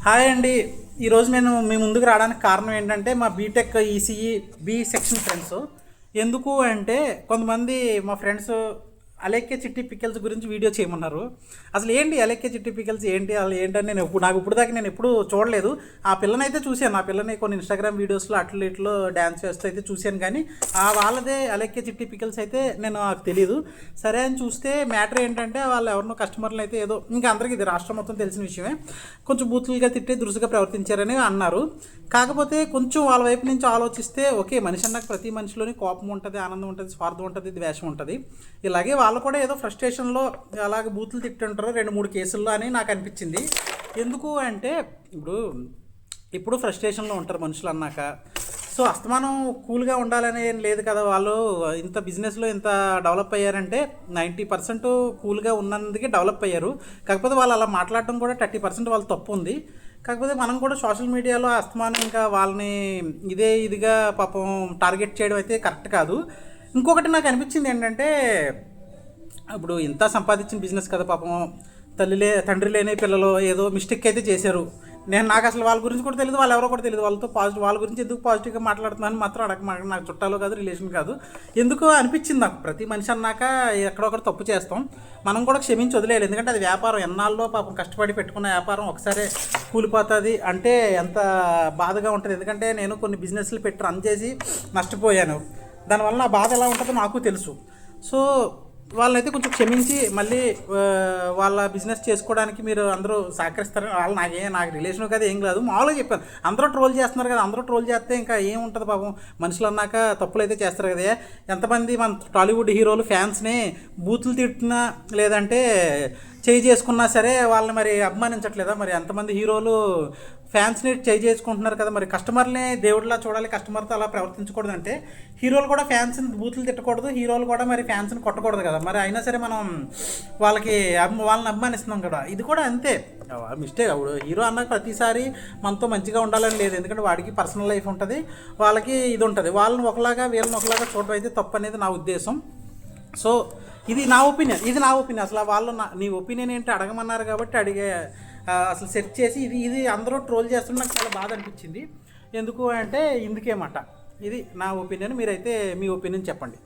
Hi అండి. ఈరోజు నేను మీ ముందుకు రావడానికి కారణం ఏంటంటే మా B Tech ECE B section friends. ఎందుకు అంటే కొంతమంది మా ఫ్రెండ్స్ అలెక్కే చిట్టి పికెల్స్ గురించి వీడియో చేయమన్నారు. అసలు ఏంటి అలెక్కే చిట్టి పికెల్స్ ఏంటి, అసలు ఏంటని నాకు ఇప్పుడు దాకా నేను ఎప్పుడు చూడలేదు. ఆ పిల్లని అయితే చూశాను, ఆ పిల్లని కొన్ని ఇన్స్టాగ్రామ్ వీడియోస్లో అట్లు ఇట్లో డ్యాన్స్ చేస్తూ అయితే చూశాను, కానీ ఆ వాళ్ళదే అలెక్కే చిట్టి పికెల్స్ అయితే నాకు తెలియదు. సరే అని చూస్తే మ్యాటర్ ఏంటంటే వాళ్ళు ఎవరినో కస్టమర్లు అయితే ఏదో, ఇంకా అందరికీ ఇది రాష్ట్రం మొత్తం తెలిసిన విషయమే, కొంచెం బూతులుగా తిట్టి దురుసుగా ప్రవర్తించారని అన్నారు. కాకపోతే కొంచెం వాళ్ళ వైపు నుంచి ఆలోచిస్తే ఓకే, మనిషి అన్నాక ప్రతి మనిషిలోని కోపం ఉంటుంది, ఆనందం ఉంటుంది, స్వార్థం ఉంటుంది, ద్వేషం ఉంటుంది. ఇలాగే వాళ్ళు కూడా ఏదో ఫ్రస్ట్రేషన్లో అలాగే బూతులు తిట్టుంటారు 2-3 కేసుల్లో అని నాకు అనిపించింది. ఎందుకు అంటే ఇప్పుడు ఫ్రస్ట్రేషన్లో ఉంటారు మనుషులు అన్నాక. సో అస్తమానం కూల్గా ఉండాలని ఏం లేదు కదా. వాళ్ళు ఇంత బిజినెస్లో ఇంత డెవలప్ అయ్యారంటే 90% కూల్గా ఉన్నందుకే డెవలప్ అయ్యారు. కాకపోతే వాళ్ళు అలా మాట్లాడటం కూడా 30% వాళ్ళ తప్పు ఉంది. కాకపోతే మనం కూడా సోషల్ మీడియాలో అస్తమానం ఇంకా వాళ్ళని ఇదిగా పాపం టార్గెట్ చేయడం అయితే కరెక్ట్ కాదు. ఇంకొకటి నాకు అనిపించింది ఏంటంటే, ఇప్పుడు ఇంత సంపాదించిన బిజినెస్ కదా, పాపం తండ్రి లేని పిల్లలు ఏదో మిస్టేక్ అయితే చేశారు. నాకు అసలు వాళ్ళ గురించి కూడా తెలియదు, వాళ్ళు ఎవరో కూడా తెలియదు. వాళ్ళ గురించి ఎందుకు పాజిటివ్గా మాట్లాడుతున్నాను మాత్రం నాకు చుట్టాలు కాదు, రిలేషన్ కాదు. ఎందుకు అనిపించింది నాకు. ప్రతి మనిషి అన్నాక ఎక్కడొకటి తప్పు చేస్తాం, మనం కూడా క్షమించి వదిలేయాలి. ఎందుకంటే అది వ్యాపారం, ఎన్నాళ్ళలో పాపం కష్టపడి పెట్టుకున్న వ్యాపారం ఒకసారి కూలిపోతుంది అంటే ఎంత బాధగా ఉంటుంది. ఎందుకంటే నేను కొన్ని బిజినెస్లు పెట్టి రన్ చేసి నష్టపోయాను. దానివల్ల నా బాధ ఎలా ఉంటుందో నాకు తెలుసు. సో వాళ్ళైతే కొంచెం క్షమించి మళ్ళీ వాళ్ళ బిజినెస్ చేసుకోవడానికి మీరు అందరూ సహకరిస్తారని వాళ్ళు నాకు రిలేషన్ కదా, ఏం కాదు, మామూలుగా చెప్పాను. అందరూ ట్రోల్ చేస్తున్నారు కదా, అందరూ ట్రోల్ చేస్తే ఇంకా ఏముంటుంది పాపం, మనుషులు అన్నాక తప్పులు అయితే చేస్తారు కదా. ఎంతమంది మన టాలీవుడ్ హీరోలు ఫ్యాన్స్ని బూతులు తిట్టినా లేదంటే చేయి చేసుకున్నా సరే వాళ్ళని మరి అభిమానించట్లేదా? మరి ఎంతమంది హీరోలు ఫ్యాన్స్ని చేయి చేసుకుంటున్నారు కదా. మరి కస్టమర్ని దేవుడిలా చూడాలి, కస్టమర్తో అలా ప్రవర్తించకూడదు అంటే హీరోలు కూడా ఫ్యాన్స్ని బూతులు తిట్టకూడదు, హీరోలు కూడా మరి ఫ్యాన్స్ని కొట్టకూడదు కదా. మరి అయినా సరే మనం వాళ్ళని అభిమానిస్తున్నాం కదా. ఇది కూడా అంతే మిస్టేక్. అప్పుడు హీరో అన్నాక ప్రతిసారి మనతో మంచిగా ఉండాలని లేదు, ఎందుకంటే వాడికి పర్సనల్ లైఫ్ ఉంటుంది, వాళ్ళకి ఇది ఉంటుంది. వాళ్ళని ఒకలాగా వీళ్ళని ఒకలాగా చూడడం అయితే తప్పు అనేది నా ఉద్దేశం. సో ఇది నా ఒపీనియన్. అసలు వాళ్ళు నీ ఒపీనియన్ ఏంటి అడగమన్నారు కాబట్టి అసలు సెర్చ్ చేసి ఇది అందరూ ట్రోల్ చేస్తుంటే నాకు చాలా బాధ అనిపించింది. ఎందుకు అంటే ఇందుకేమాట. ఇది నా ఒపీనియన్. మీరైతే మీ ఒపీనియన్ చెప్పండి.